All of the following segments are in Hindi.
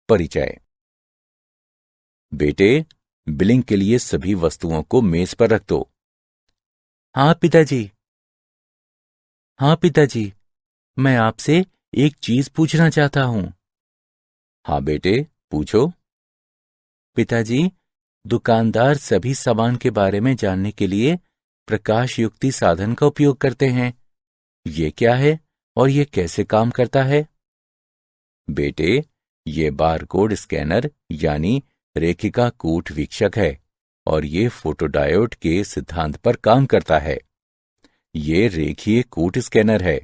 परिचय। बेटे, बिलिंग के लिए सभी वस्तुओं को मेज पर रख दो। हाँ पिताजी। हाँ पिताजी, मैं आपसे एक चीज पूछना चाहता हूँ। हाँ बेटे, पूछो। पिताजी, दुकानदार सभी सामान के बारे में जानने के लिए प्रकाश युक्ति साधन का उपयोग करते हैं। ये क्या है और ये कैसे काम करता है? बेटे, ये बारकोड स्कैनर यानी रेखिका कूट वीक्षक है और ये फोटोडायोड के सिद्धांत पर काम करता है। ये रेखीय कूट स्कैनर है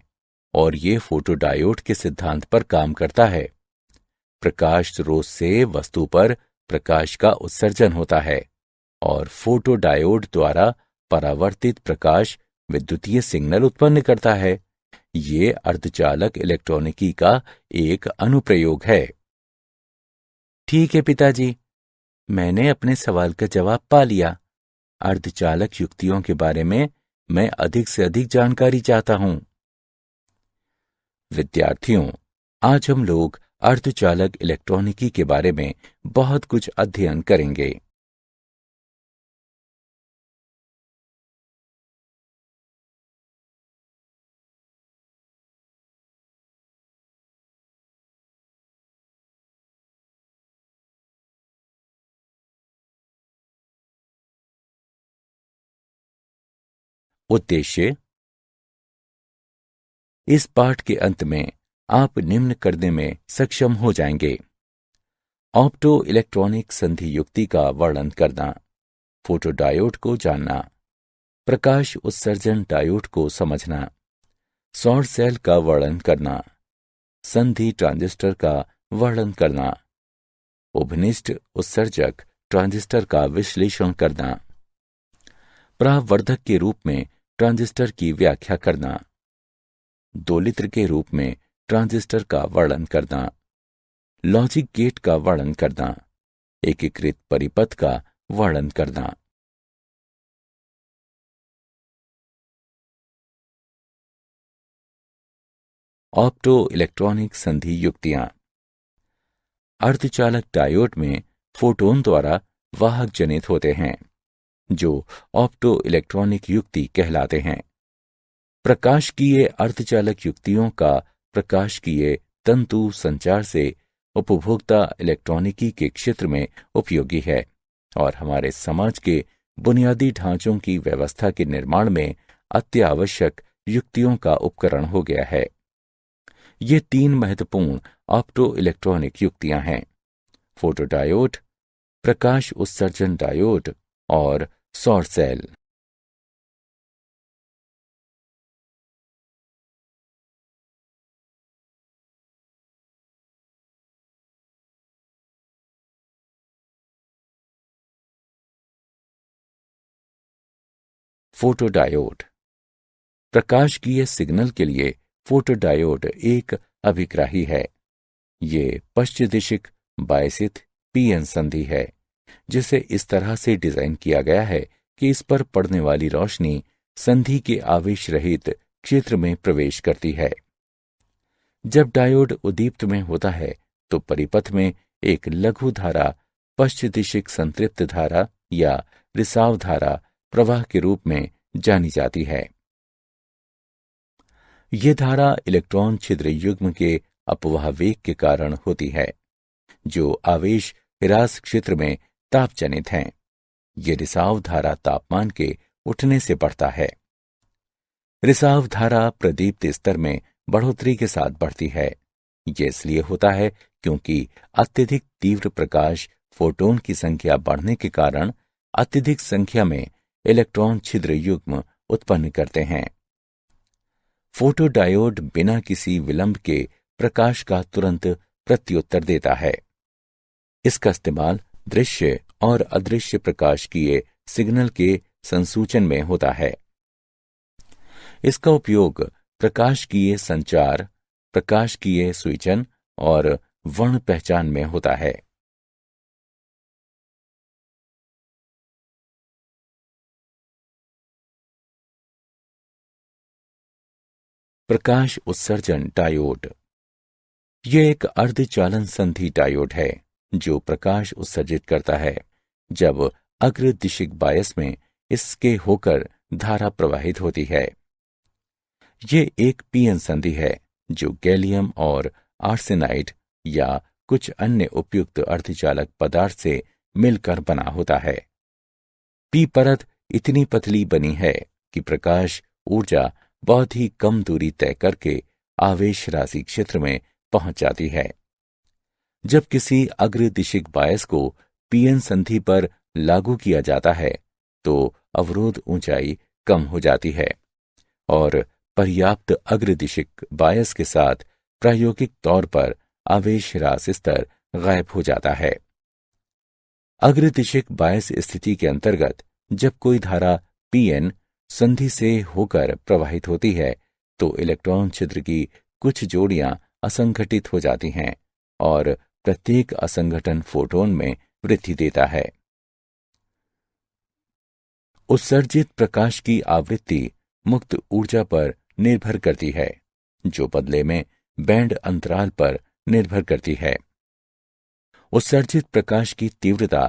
और ये फोटोडायोड के सिद्धांत पर काम करता है। प्रकाश स्रोत से वस्तु पर प्रकाश का उत्सर्जन होता है और फोटोडायोड द्वारा परावर्तित प्रकाश विद्युतीय सिग्नल उत्पन्न करता है। ये अर्धचालक इलेक्ट्रॉनिकी का एक अनुप्रयोग है। ठीक है पिताजी, मैंने अपने सवाल का जवाब पा लिया। अर्धचालक युक्तियों के बारे में मैं अधिक से अधिक जानकारी चाहता हूं। विद्यार्थियों, आज हम लोग अर्धचालक इलेक्ट्रॉनिकी के बारे में बहुत कुछ अध्ययन करेंगे। उद्देश्य। इस पाठ के अंत में आप निम्न करने में सक्षम हो जाएंगे: ऑप्टो इलेक्ट्रॉनिक संधि युक्ति का वर्णन करना, फोटोडायोड को जानना, प्रकाश उत्सर्जन डायोड को समझना, सौर सेल का वर्णन करना, संधि ट्रांजिस्टर का वर्णन करना, उभनिष्ठ उत्सर्जक ट्रांजिस्टर का विश्लेषण करना, परावर्धक के रूप में ट्रांजिस्टर की व्याख्या करना, दोलित्र के रूप में ट्रांजिस्टर का वर्णन करना, लॉजिक गेट का वर्णन करना, एकीकृत परिपथ का वर्णन करना। ऑप्टो इलेक्ट्रॉनिक संधि युक्तियां। अर्धचालक डायोड में फोटोन द्वारा वाहक जनित होते हैं, जो ऑप्टो इलेक्ट्रॉनिक युक्ति कहलाते हैं। प्रकाशकीय अर्धचालक युक्तियों का प्रकाशकीय तंतु संचार से उपभोक्ता इलेक्ट्रॉनिकी के क्षेत्र में उपयोगी है और हमारे समाज के बुनियादी ढांचों की व्यवस्था के निर्माण में अत्यावश्यक युक्तियों का उपकरण हो गया है। ये तीन महत्वपूर्ण ऑप्टो इलेक्ट्रॉनिक युक्तियां हैं: फोटोडायोड, प्रकाश उत्सर्जन डायोड और सौर सेल। फोटोडायोड। प्रकाशकीय सिग्नल के लिए फोटोडायोड एक अभिग्राही है। ये पश्चदिशिक बायसित पीएन संधि है, जिसे इस तरह से डिजाइन किया गया है कि इस पर पड़ने वाली रोशनी संधि के आवेश रहित क्षेत्र में प्रवेश करती है। जब डायोड उद्दीप्त में होता है तो परिपथ में एक लघु धारा पश्चदिशिक संतृप्त धारा या रिसाव धारा प्रवाह के रूप में जानी जाती है। ये धारा इलेक्ट्रॉन छिद्र युग्म के अपवाह वेग के कारण होती है, जो आवेश ह्रास क्षेत्र में ताप जनित हैं। ये रिसाव धारा तापमान के उठने से बढ़ता है। रिसाव धारा प्रदीप्त स्तर में बढ़ोतरी के साथ बढ़ती है। ये इसलिए होता है क्योंकि अत्यधिक तीव्र प्रकाश फोटोन की संख्या बढ़ने के कारण अत्यधिक संख्या में इलेक्ट्रॉन छिद्र युग्म उत्पन्न करते हैं। फोटोडायोड बिना किसी विलंब के प्रकाश का तुरंत प्रत्युत्तर देता है। इसका इस्तेमाल दृश्य और अदृश्य प्रकाशकीय सिग्नल के संसूचन में होता है। इसका उपयोग प्रकाशकीय संचार, प्रकाशकीय स्विचन और वर्ण पहचान में होता है। प्रकाश उत्सर्जन डायोड। यह एक अर्धचालन संधि डायोड है जो प्रकाश उत्सर्जित करता है जब अग्रदिशिक बायस में इसके होकर धारा प्रवाहित होती है। ये एक पीएन संधि है जो गैलियम और आर्सेनाइड या कुछ अन्य उपयुक्त अर्धचालक पदार्थ से मिलकर बना होता है। पी परत इतनी पतली बनी है कि प्रकाश ऊर्जा बहुत ही कम दूरी तय करके आवेश राशि क्षेत्र में पहुंच जाती है। जब किसी अग्रदिशिक बायस को पीएन संधि पर लागू किया जाता है तो अवरोध ऊंचाई कम हो जाती है और पर्याप्त अग्रदिशिक बायस के साथ प्रायोगिक तौर पर आवेश ह्रास स्तर गायब हो जाता है। अग्रदिशिक बायस स्थिति के अंतर्गत जब कोई धारा पीएन संधि से होकर प्रवाहित होती है तो इलेक्ट्रॉन छिद्र की कुछ जोड़ियां असंगठित हो जाती हैं और प्रत्येक असंगठन फोटोन में वृद्धि देता है। उत्सर्जित प्रकाश की आवृत्ति मुक्त ऊर्जा पर निर्भर करती है जो बदले में बैंड अंतराल पर निर्भर करती है। उत्सर्जित प्रकाश की तीव्रता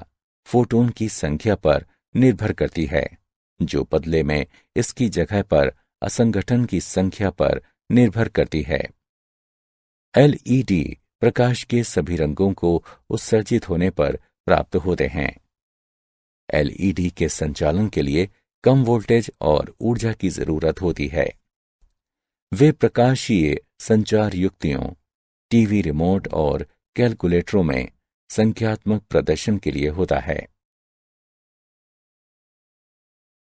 फोटोन की संख्या पर निर्भर करती है जो बदले में इसकी जगह पर असंगठन की संख्या पर निर्भर करती है। एलईडी प्रकाश के सभी रंगों को उत्सर्जित होने पर प्राप्त होते हैं। एलईडी के संचालन के लिए कम वोल्टेज और ऊर्जा की जरूरत होती है। वे प्रकाशीय संचार युक्तियों, टीवी रिमोट और कैलकुलेटरों में संख्यात्मक प्रदर्शन के लिए होता है।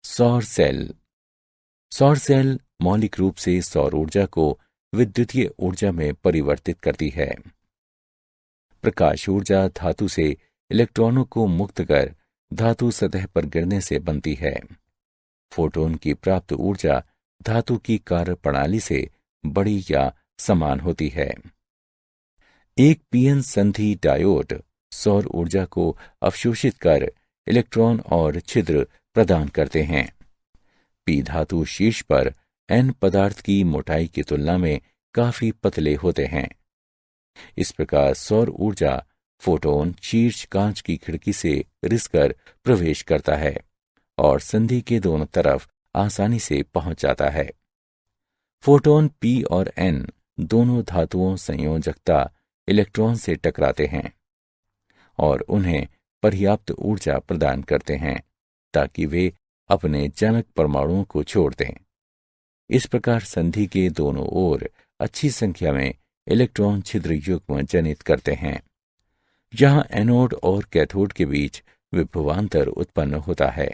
सौर सेल। सौर सेल मौलिक रूप से सौर ऊर्जा को विद्युतीय ऊर्जा में परिवर्तित करती है। प्रकाश ऊर्जा धातु से इलेक्ट्रॉनों को मुक्त कर धातु सतह पर गिरने से बनती है। फोटोन की प्राप्त ऊर्जा धातु की कार्यप्रणाली से बड़ी या समान होती है। एक पीएन संधि डायोड सौर ऊर्जा को अवशोषित कर इलेक्ट्रॉन और छिद्र प्रदान करते हैं। पी धातु शीर्ष पर एन पदार्थ की मोटाई की तुलना में काफी पतले होते हैं। इस प्रकार सौर ऊर्जा फोटोन शीर्ष कांच की खिड़की से रिसकर प्रवेश करता है और संधि के दोनों तरफ आसानी से पहुंच जाता है। फोटोन पी और एन दोनों धातुओं संयोजकता इलेक्ट्रॉन से टकराते हैं और उन्हें पर्याप्त ऊर्जा प्रदान करते हैं ताकि वे अपने जनक परमाणुओं को छोड़ दें। इस प्रकार संधि के दोनों ओर अच्छी संख्या में इलेक्ट्रॉन छिद्र युग्म जनित करते हैं। यहां एनोड और कैथोड के बीच विभवांतर उत्पन्न होता है।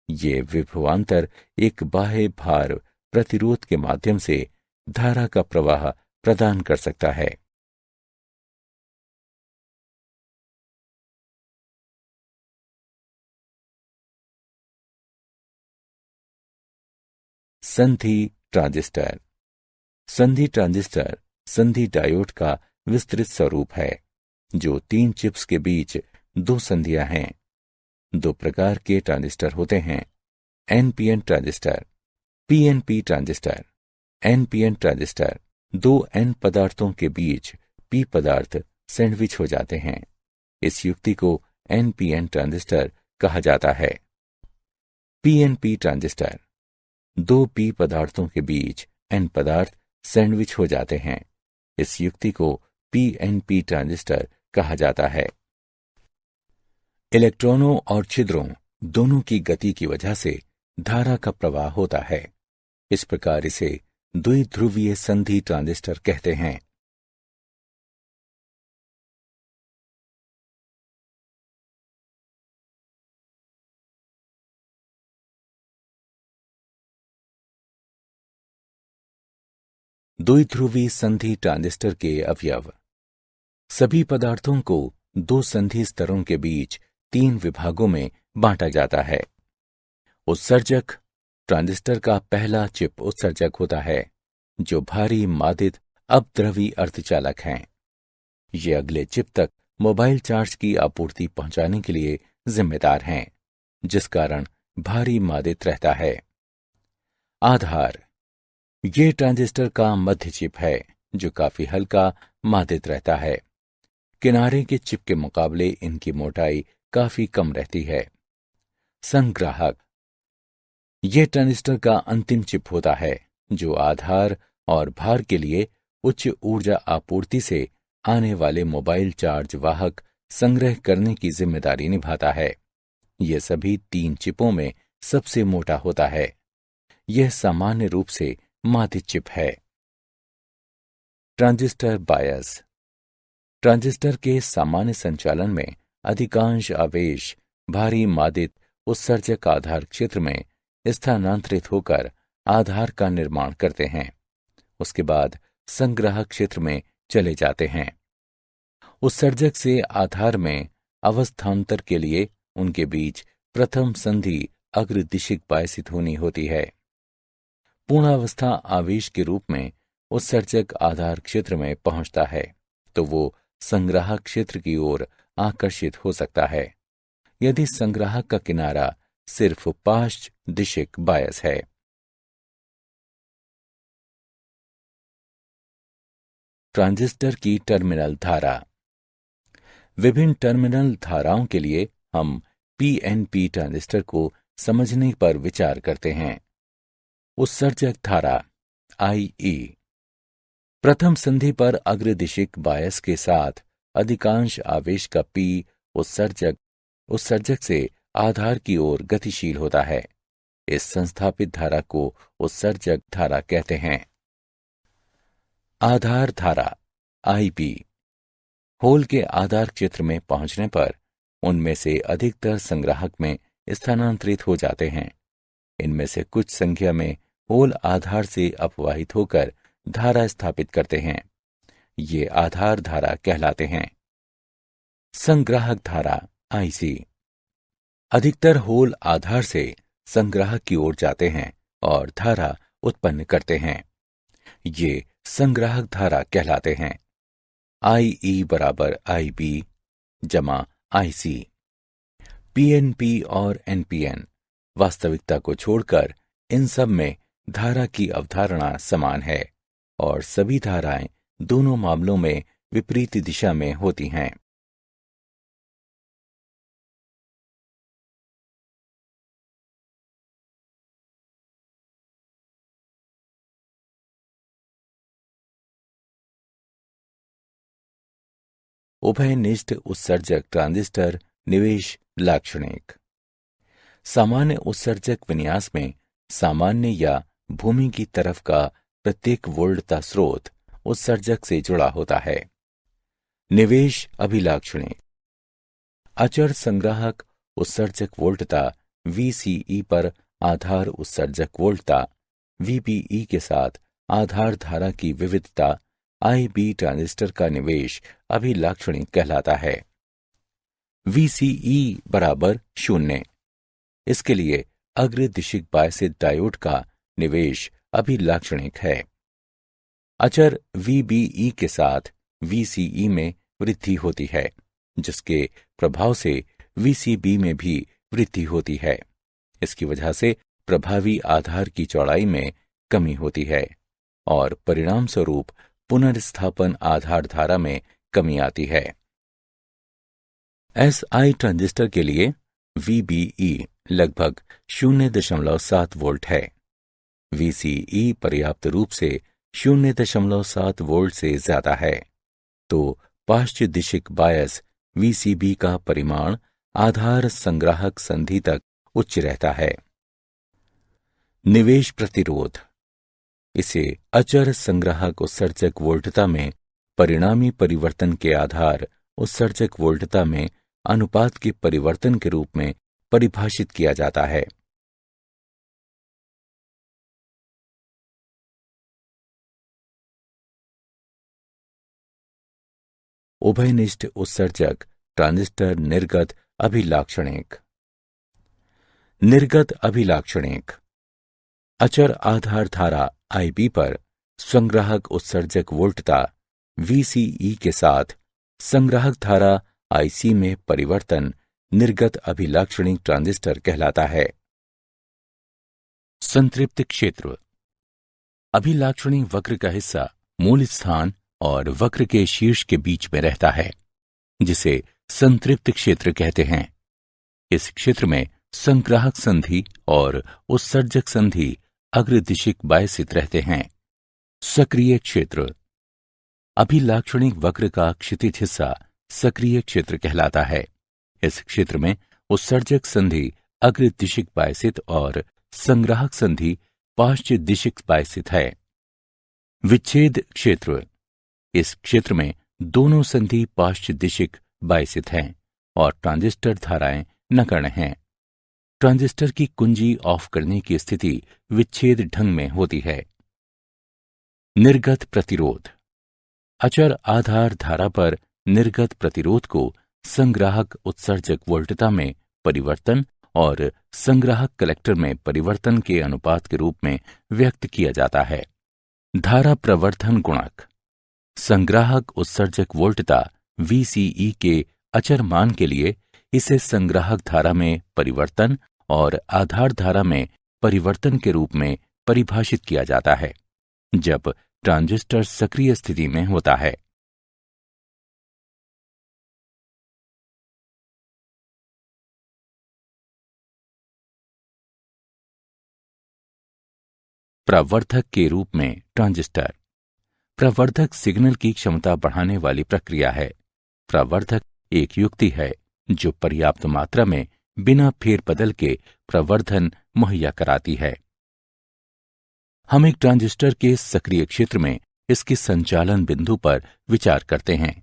ये विभवांतर एक बाह्य भार प्रतिरोध के माध्यम से धारा का प्रवाह प्रदान कर सकता है। संधि ट्रांजिस्टर। संधि ट्रांजिस्टर संधि डायोड का विस्तृत स्वरूप है जो 3 चिप्स के बीच 2 संधियां हैं। 2 प्रकार के ट्रांजिस्टर होते हैं, NPN transistor, PNP transistor. NPN transistor 2 N पदार्थों के बीच पी पदार्थ सैंडविच हो जाते हैं। इस युक्ति को एनपीएन ट्रांजिस्टर कहा जाता है। पीएनपी ट्रांजिस्टर 2 पी पदार्थों के बीच एन पदार्थ सैंडविच हो जाते हैं। इस युक्ति को पीएनपी ट्रांजिस्टर कहा जाता है। इलेक्ट्रॉनों और छिद्रों दोनों की गति की वजह से धारा का प्रवाह होता है। इस प्रकार इसे द्विध्रुवीय संधि ट्रांजिस्टर कहते हैं। द्विध्रुवी संधि ट्रांजिस्टर के अवयव। सभी पदार्थों को 2 संधि स्तरों के बीच 3 विभागों में बांटा जाता है। उत्सर्जक ट्रांजिस्टर का पहला चिप उत्सर्जक होता है जो भारी मादित अपद्रवी अर्धचालक हैं। ये अगले चिप तक मोबाइल चार्ज की आपूर्ति पहुंचाने के लिए जिम्मेदार हैं, जिस कारण भारी मादित रहता है। आधार ये ट्रांजिस्टर का मध्य चिप है जो काफी हल्का मादित रहता है। किनारे के चिप के मुकाबले इनकी मोटाई काफी कम रहती है। संग्राहक, ये ट्रांजिस्टर का अंतिम चिप होता है जो आधार और भार के लिए उच्च ऊर्जा आपूर्ति से आने वाले मोबाइल चार्ज वाहक संग्रह करने की जिम्मेदारी निभाता है। यह सभी 3 चिपों में सबसे मोटा होता है। यह सामान्य रूप से मादित चिप है। ट्रांजिस्टर बायस, ट्रांजिस्टर के सामान्य संचालन में अधिकांश आवेश भारी मादित उत्सर्जक आधार क्षेत्र में स्थानांतरित होकर आधार का निर्माण करते हैं। उसके बाद संग्राहक क्षेत्र में चले जाते हैं। उत्सर्जक से आधार में अवस्थान्तर के लिए उनके बीच प्रथम संधि अग्रदिशिक बायसित होनी होती है। पूर्णावस्था आवेश के रूप में उत्सर्जक आधार क्षेत्र में पहुंचता है तो वो संग्राहक क्षेत्र की ओर आकर्षित हो सकता है यदि संग्राहक का किनारा सिर्फ पाश्च दिशिक बायस है। ट्रांजिस्टर की टर्मिनल धारा। विभिन्न टर्मिनल धाराओं के लिए हम पीएनपी ट्रांजिस्टर को समझने पर विचार करते हैं। उत्सर्जक धारा आईई, प्रथम संधि पर अग्रदिशिक बायस के साथ अधिकांश आवेश का पी उत्सर्जक से आधार की ओर गतिशील होता है। इस संस्थापित धारा को उत्सर्जक धारा कहते हैं। आधार धारा आईपी, होल के आधार क्षेत्र में पहुंचने पर उनमें से अधिकतर संग्राहक में स्थानांतरित हो जाते हैं। इनमें से कुछ संख्या में होल आधार से अपवाहित होकर धारा स्थापित करते हैं। ये आधार धारा कहलाते हैं। संग्राहक धारा आईसी, अधिकतर होल आधार से संग्राहक की ओर जाते हैं और धारा उत्पन्न करते हैं। ये संग्राहक धारा कहलाते हैं। आईई बराबर आईबी जमा आईसी। पीएनपी और एनपीएन, वास्तविकता को छोड़कर इन सब में धारा की अवधारणा समान है और सभी धाराएं दोनों मामलों में विपरीत दिशा में होती हैं। उभयनिष्ठ उत्सर्जक ट्रांजिस्टर निवेश लाक्षणिक। सामान्य उत्सर्जक विन्यास में सामान्य या भूमि की तरफ का प्रत्येक वोल्टता स्रोत उत्सर्जक से जुड़ा होता है। निवेश अभिलाक्षणिक, अचर संग्राहक उत्सर्जक वोल्टता VCE पर आधार उत्सर्जक वोल्टता VBE के साथ आधार धारा की विविधता IB ट्रांजिस्टर का निवेश अभिलाक्षणिक कहलाता है। VCE बराबर 0। इसके लिए अग्रदिशिक बायसित डायोड का निवेश अभिलाक्षणिक है। अचर VBE के साथ VCE में वृद्धि होती है जिसके प्रभाव से VCB में भी वृद्धि होती है। इसकी वजह से प्रभावी आधार की चौड़ाई में कमी होती है और परिणाम स्वरूप पुनर्स्थापन आधार धारा में कमी आती है। SI ट्रांजिस्टर के लिए VBE लगभग 0.7 वोल्ट है। VCE पर्याप्त रूप से 0.7 वोल्ट से ज्यादा है तो पाश्च दिशिक बायस VCB का परिमाण आधार संग्राहक संधि तक उच्च रहता है। निवेश प्रतिरोध, इसे अचर संग्राहक उत्सर्जक वोल्टता में परिणामी परिवर्तन के आधार उत्सर्जक वोल्टता में अनुपात के परिवर्तन के रूप में परिभाषित किया जाता है। उभयनिष्ठ उत्सर्जक ट्रांजिस्टर निर्गत अभिलाक्षणिक। निर्गत अभिलाक्षणिक, अचर आधार धारा IB पर संग्राहक उत्सर्जक वोल्टता VCE के साथ संग्राहक धारा IC में परिवर्तन निर्गत अभिलाक्षणिक ट्रांजिस्टर कहलाता है। संतृप्त क्षेत्र, अभिलाक्षणी वक्र का हिस्सा मूल स्थान और वक्र के शीर्ष के बीच में रहता है, जिसे संतृप्त क्षेत्र कहते हैं। इस क्षेत्र में संग्राहक संधि और उत्सर्जक संधि अग्रदिशिक बायसित रहते हैं। सक्रिय क्षेत्र। अभिलाक्षणिक वक्र का क्षितिज हिस्सा सक्रिय क्षेत्र कहलाता है। इस क्षेत्र में उत्सर्जक संधि अग्रदिशिक बायसित और संग्राहक संधि पार्श्व दिशिक बायसित है। विच्छेद क्षेत्र। इस क्षेत्र में दोनों संधि पार्श्व दिशिक बायसित हैं और ट्रांजिस्टर धाराएं नगण्य हैं। ट्रांजिस्टर की कुंजी ऑफ करने की स्थिति विच्छेद ढंग में होती है। निर्गत प्रतिरोध। अचर आधार धारा पर निर्गत प्रतिरोध को संग्राहक उत्सर्जक वोल्टता में परिवर्तन और संग्राहक कलेक्टर में परिवर्तन के अनुपात के रूप में व्यक्त किया जाता है। धारा प्रवर्धन गुणक। संग्राहक उत्सर्जक वोल्टता VCE के अचर मान के लिए इसे संग्राहक धारा में परिवर्तन और आधार धारा में परिवर्तन के रूप में परिभाषित किया जाता है जब ट्रांजिस्टर सक्रिय स्थिति में होता है। प्रवर्धक के रूप में ट्रांजिस्टर। प्रवर्धक सिग्नल की क्षमता बढ़ाने वाली प्रक्रिया है। प्रवर्धक एक युक्ति है जो पर्याप्त मात्रा में बिना फेरबदल के प्रवर्धन मुहैया कराती है। हम एक ट्रांजिस्टर के सक्रिय क्षेत्र में इसके संचालन बिंदु पर विचार करते हैं।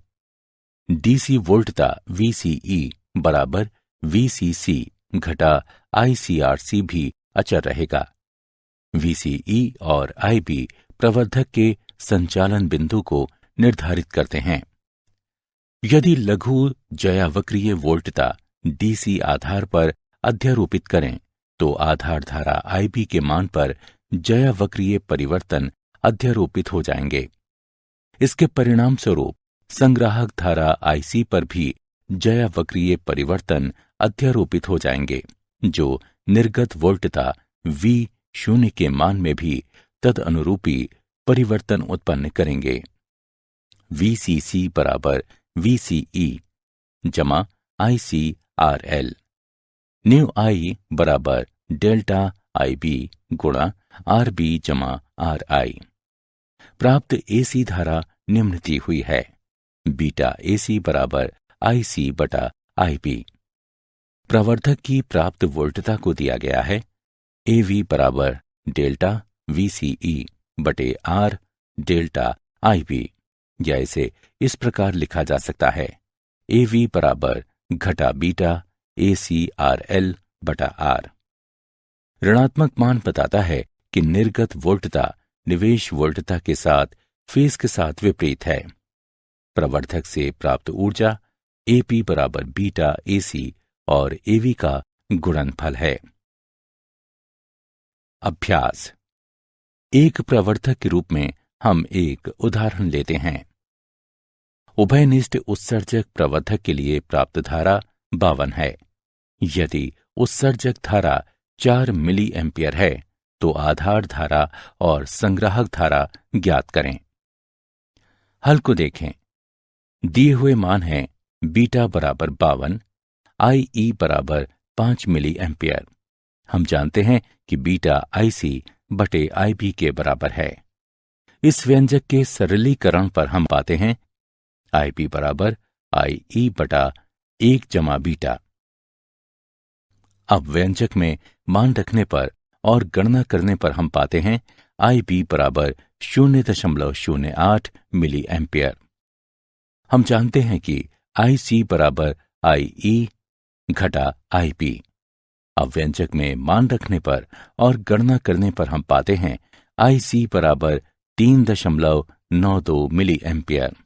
डीसी वोल्टता VCE बराबर VCC घटा ICRC भी अचर रहेगा। VCE और IB प्रवर्धक के संचालन बिंदु को निर्धारित करते हैं। यदि लघु जयावक्रीय वोल्टता DC आधार पर अध्यारोपित करें तो आधार धारा IB के मान पर जयावक्रीय परिवर्तन अध्यारोपित हो जाएंगे। इसके परिणाम स्वरूप संग्राहक धारा IC पर भी जयावक्रीय परिवर्तन अध्यारोपित हो जाएंगे, जो निर्गत वोल्टता V0 के मान में भी तदनुरूपी परिवर्तन उत्पन्न करेंगे। VCC बराबर VCE जमा ICRL। न्यू I बराबर डेल्टा IB गुणा RB जमा RI। प्राप्त AC धारा निम्न दी हुई है। बीटा AC बराबर IC बटा IB। प्रवर्धक की प्राप्त वोल्टता को दिया गया है। AV बराबर डेल्टा VCE बटे R डेल्टा IB, या इसे इस प्रकार लिखा जा सकता है। AV बराबर घटा बीटा ACRL बटा R। ऋणात्मक मान बताता है कि निर्गत वोल्टता निवेश वोल्टता के साथ फेज के साथ विपरीत है। प्रवर्धक से प्राप्त ऊर्जा AP बराबर बीटा AC और AV का गुणनफल है। अभ्यास। एक प्रवर्धक के रूप में हम एक उदाहरण लेते हैं। उभयनिष्ठ उत्सर्जक प्रवर्धक के लिए प्राप्त धारा 52 है। यदि उत्सर्जक धारा 4 मिली एम्पियर है तो आधार धारा और संग्राहक धारा ज्ञात करें। हल को देखें। दिए हुए मान हैं बीटा बराबर 52, IE बराबर 5 मिली एम्पियर। हम जानते हैं कि बीटा IC बटे IB के बराबर है। इस व्यंजक के सरलीकरण पर हम पाते हैं IB बराबर IE बटा 1 जमा बीटा। अब व्यंजक में मान रखने पर और गणना करने पर हम पाते हैं IB बराबर 0.08 मिली एम्पियर। हम जानते हैं कि IC बराबर IE घटा IB। अब व्यंजक में मान रखने पर और गणना करने पर हम पाते हैं IC बराबर 3.92 मिली एम्पियर।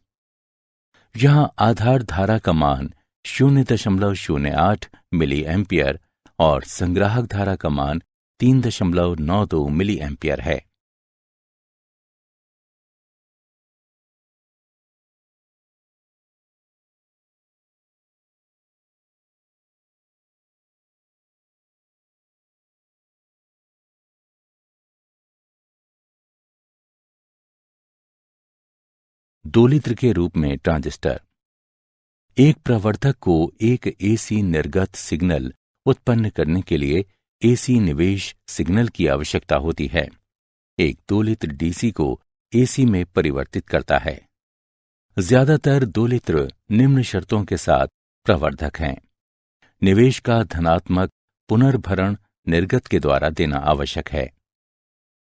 यहां आधार धारा का मान 0.08 मिली एम्पियर और संग्राहक धारा का मान 3.92 मिली एम्पियर है। दोलित्र के रूप में ट्रांजिस्टर। एक प्रवर्धक को एक एसी निर्गत सिग्नल उत्पन्न करने के लिए एसी निवेश सिग्नल की आवश्यकता होती है। एक दोलित्र डीसी को एसी में परिवर्तित करता है। ज्यादातर दोलित्र निम्न शर्तों के साथ प्रवर्धक हैं। निवेश का धनात्मक पुनर्भरण निर्गत के द्वारा देना आवश्यक है।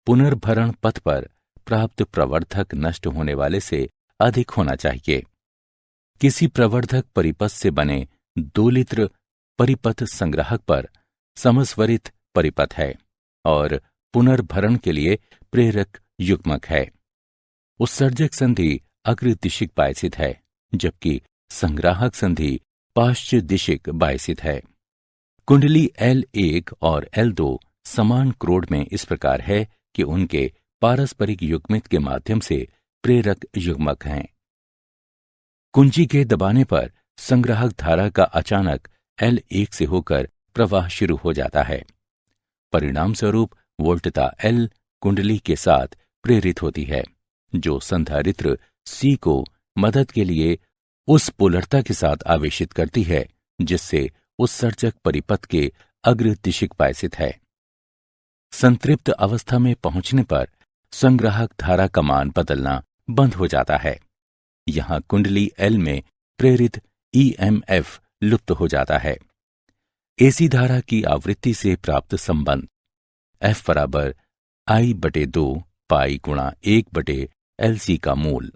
पुनर्भरण पथ पर प्राप्त प्रवर्धक नष्ट होने वाले से अधिक होना चाहिए। किसी प्रवर्धक परिपथ से बने दोलित्र परिपथ संग्राहक पर समस्वरित परिपथ है और पुनर्भरण के लिए प्रेरक युग्मक है। उत्सर्जक संधि अग्रदिशिक बायसित है, जबकि संग्राहक संधि पाश्च दिशिक बायसित है। कुंडली L1 और L2 समान क्रोड में इस प्रकार है कि उनके पारस्परिक युग्मित के माध्यम से प्रेरक युग्मक हैं। कुंजी के दबाने पर संग्राहक धारा का अचानक L1 से होकर प्रवाह शुरू हो जाता है। परिणाम स्वरूप वोल्टता L कुंडली के साथ प्रेरित होती है, जो संधारित्र C को मदद के लिए उस पोलरता के साथ आवेशित करती है जिससे उत्सर्जक परिपथ के अग्रदिशिक बायसित है। संतृप्त अवस्था में पहुंचने पर संग्राहक धारा का मान बदलना बंद हो जाता है। यहां कुंडली L में प्रेरित EMF लुप्त हो जाता है। एसी धारा की आवृत्ति से प्राप्त संबंध F बराबर I/2 पाई गुणा 1/LC का मूल।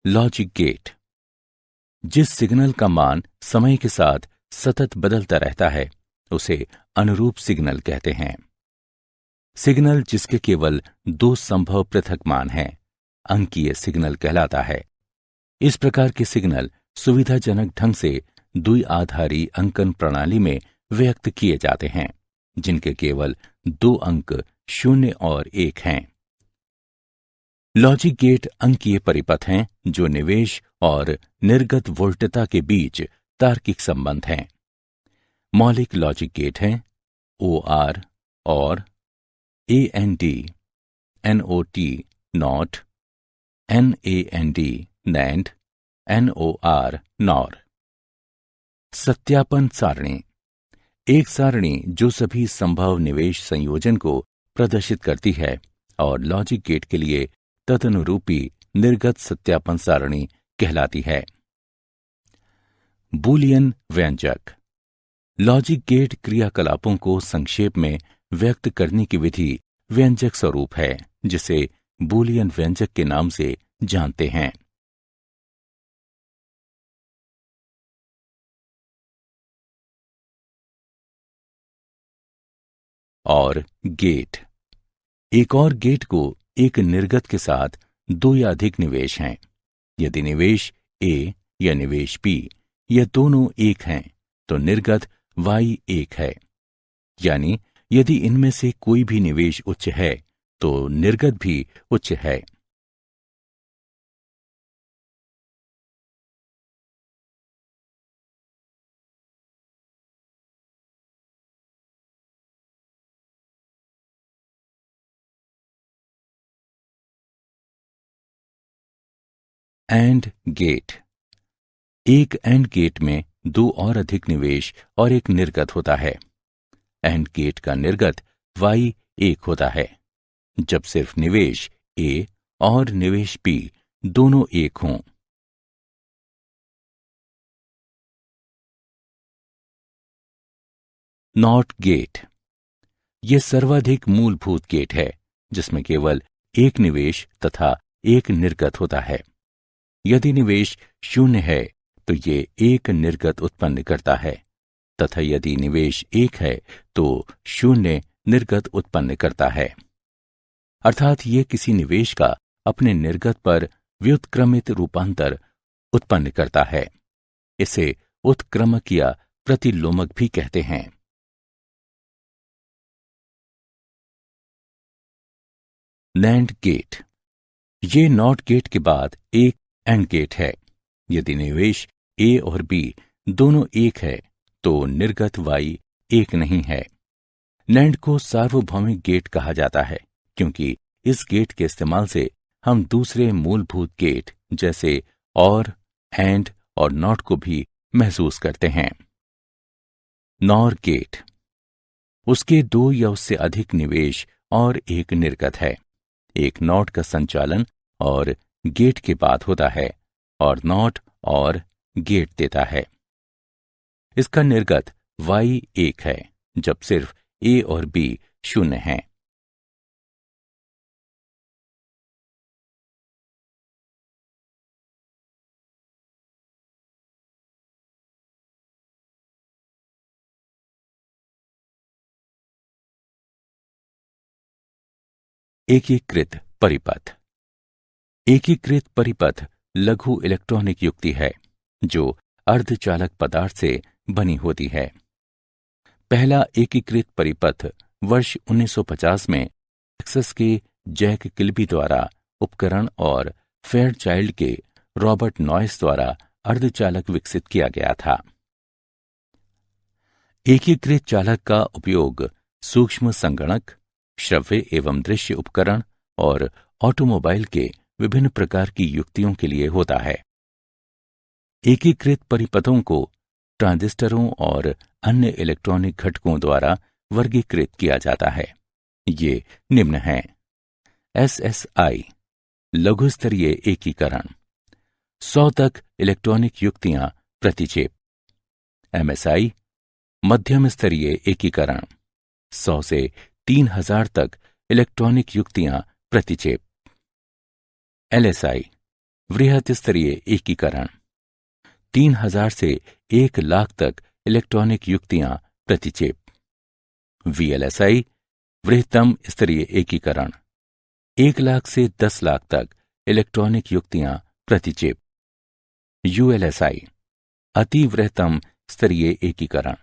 Logic gate. जिस सिग्नल का मान समय के साथ सतत बदलता रहता है उसे अनुरूप सिग्नल कहते हैं। सिग्नल जिसके केवल दो संभव पृथक मान हैं अंकीय सिग्नल कहलाता है। इस प्रकार के सिग्नल सुविधाजनक ढंग से द्विआधारी अंकन प्रणाली में व्यक्त किए जाते हैं, जिनके केवल दो अंक 0 और 1 हैं। लॉजिक गेट अंकीय परिपथ हैं जो निवेश और निर्गत वोल्टता के बीच तार्किक संबंध हैं। मौलिक लॉजिक गेट हैं OR और AND, NOT NOT, NAND NAND, NOR NOR। सत्यापन सारणी एक सारणी जो सभी संभव निवेश संयोजन को प्रदर्शित करती है और लॉजिक गेट के लिए तदनुरूपी निर्गत सत्यापन सारणी कहलाती है। बूलियन व्यंजक। लॉजिक गेट क्रियाकलापों को संक्षेप में व्यक्त करने की विधि व्यंजक स्वरूप है, जिसे बूलियन व्यंजक के नाम से जानते हैं। और गेट। एक और गेट को एक निर्गत के साथ दो या अधिक निवेश हैं। यदि निवेश A या निवेश B ये दोनों एक हैं तो निर्गत Y1 है, यानी यदि इनमें से कोई भी निवेश उच्च है तो निर्गत भी उच्च है। And gate. एक एंड गेट में दो और अधिक निवेश और एक निर्गत होता है। एंड गेट का निर्गत Y1 होता है जब सिर्फ निवेश A और निवेश B दोनों एक हों। Not gate. यह सर्वाधिक मूलभूत गेट है जिसमें केवल एक निवेश तथा एक निर्गत होता है। यदि निवेश 0 है तो ये एक निर्गत उत्पन्न करता है तथा यदि निवेश 1 है तो 0 निर्गत उत्पन्न करता है। अर्थात ये किसी निवेश का अपने निर्गत पर व्युत्क्रमित रूपांतर उत्पन्न करता है। इसे उत्क्रमक या प्रतिलोमक भी कहते हैं। Nand gate. ये नॉट गेट के बाद एक एंड गेट है। यदि निवेश ए और बी दोनों एक है तो निर्गत वाई एक नहीं है। नैंड को सार्वभौमिक गेट कहा जाता है क्योंकि इस गेट के इस्तेमाल से हम दूसरे मूलभूत गेट जैसे और, एंड और नॉट को भी महसूस करते हैं। नॉर गेट, उसके दो या उससे अधिक निवेश और एक निर्गत है। एक नॉट का संचालन और गेट के बाद होता है और नॉट और गेट देता है। इसका निर्गत y एक है जब सिर्फ a और b शून्य हैं। एकीकृत परिपथ। एकीकृत परिपथ लघु इलेक्ट्रॉनिक युक्ति है जो अर्धचालक पदार्थ से बनी होती है। पहला एकीकृत परिपथ वर्ष 1950 में टेक्सास के जैक किल्बी द्वारा उपकरण और फेयरचाइल्ड के रॉबर्ट नॉयस द्वारा अर्धचालक विकसित किया गया था। एकीकृत चालक का उपयोग सूक्ष्म संगणक, श्रव्य एवं दृश्य उपकरण और ऑटोमोबाइल के विभिन्न प्रकार की युक्तियों के लिए होता है। एकीकृत परिपथों को ट्रांजिस्टरों और अन्य इलेक्ट्रॉनिक घटकों द्वारा वर्गीकृत किया जाता है। ये निम्न हैं: SSI लघु स्तरीय एकीकरण, 100 तक इलेक्ट्रॉनिक युक्तियां प्रति चिप। MSI मध्यम स्तरीय एकीकरण, 100 से 3000 तक इलेक्ट्रॉनिक युक्तियां प्रति चिप। LSI वृहत स्तरीय एकीकरण, 3000 से 1,00,000 तक इलेक्ट्रॉनिक युक्तियां प्रति चिप। VLSI वृहत्तम स्तरीय एकीकरण, 1,00,000 से 10,00,000 तक इलेक्ट्रॉनिक युक्तियां प्रति चिप। ULSI अति वृहत्तम स्तरीय एकीकरण,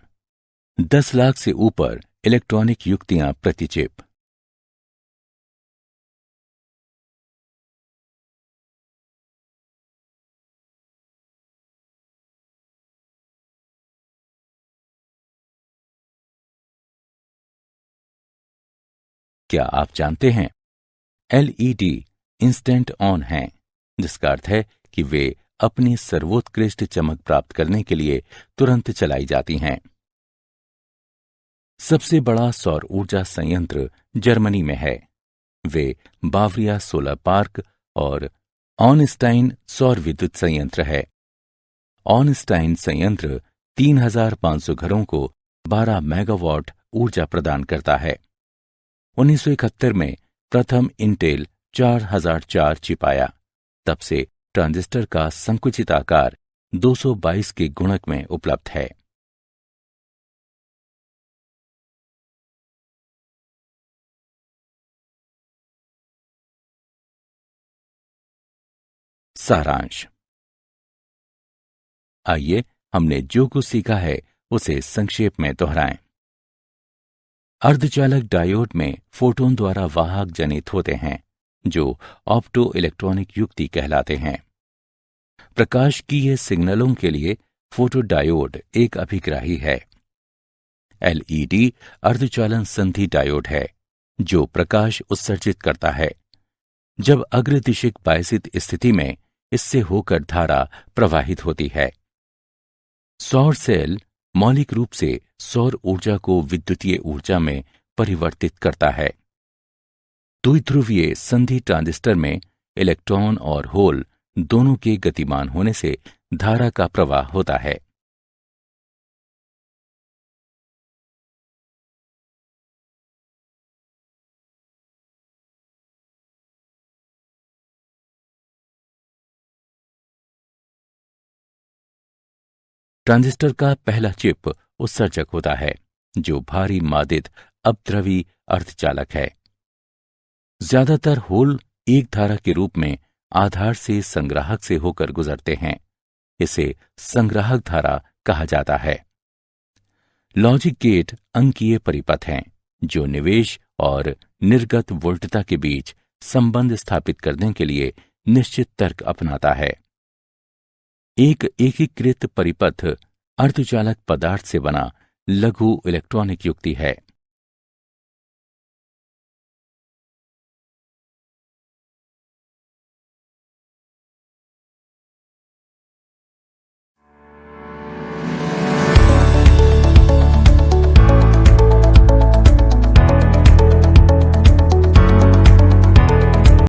10,00,000 से ऊपर इलेक्ट्रॉनिक युक्तियां प्रति चिप। क्या आप जानते हैं LED इंस्टेंट ऑन हैं, जिसका अर्थ है कि वे अपनी सर्वोत्कृष्ट चमक प्राप्त करने के लिए तुरंत चलाई जाती हैं। सबसे बड़ा सौर ऊर्जा संयंत्र जर्मनी में है। वे बावरिया सोलर पार्क और ऑनस्टाइन सौर विद्युत संयंत्र है। ऑनस्टाइन संयंत्र 3,500 घरों को 12 मेगावाट ऊर्जा प्रदान करता है। 1971 में प्रथम इंटेल 4004 चिप आया। तब से ट्रांजिस्टर का संकुचित आकार 222 के गुणक में उपलब्ध है। सारांश। आइए हमने जो कुछ सीखा है उसे संक्षेप में दोहराएं। अर्धचालक डायोड में फोटोन द्वारा वाहक जनित होते हैं जो ऑप्टो इलेक्ट्रॉनिक युक्ति कहलाते हैं। प्रकाशकीय सिग्नलों के लिए फोटोडायोड एक अभिग्राही है। LED अर्धचालन संधि डायोड है जो प्रकाश उत्सर्जित करता है। जब अग्रदिशिक बायसित स्थिति में इससे होकर धारा प्रवाहित होती है। सौर सेल मौलिक रूप से सौर ऊर्जा को विद्युतीय ऊर्जा में परिवर्तित करता है। द्विध्रुवीय संधि ट्रांजिस्टर में इलेक्ट्रॉन और होल दोनों के गतिमान होने से धारा का प्रवाह होता है। ट्रांजिस्टर का पहला चिप उत्सर्जक होता है जो भारी मादित अपद्रवी अर्धचालक है। ज्यादातर होल एक धारा के रूप में आधार से संग्राहक से होकर गुजरते हैं। इसे संग्राहक धारा कहा जाता है। लॉजिक गेट अंकीय परिपथ हैं जो निवेश और निर्गत वोल्टता के बीच संबंध स्थापित करने के लिए निश्चित तर्क अपनाता है। एक एकीकृत परिपथ अर्धचालक पदार्थ से बना लघु इलेक्ट्रॉनिक युक्ति है।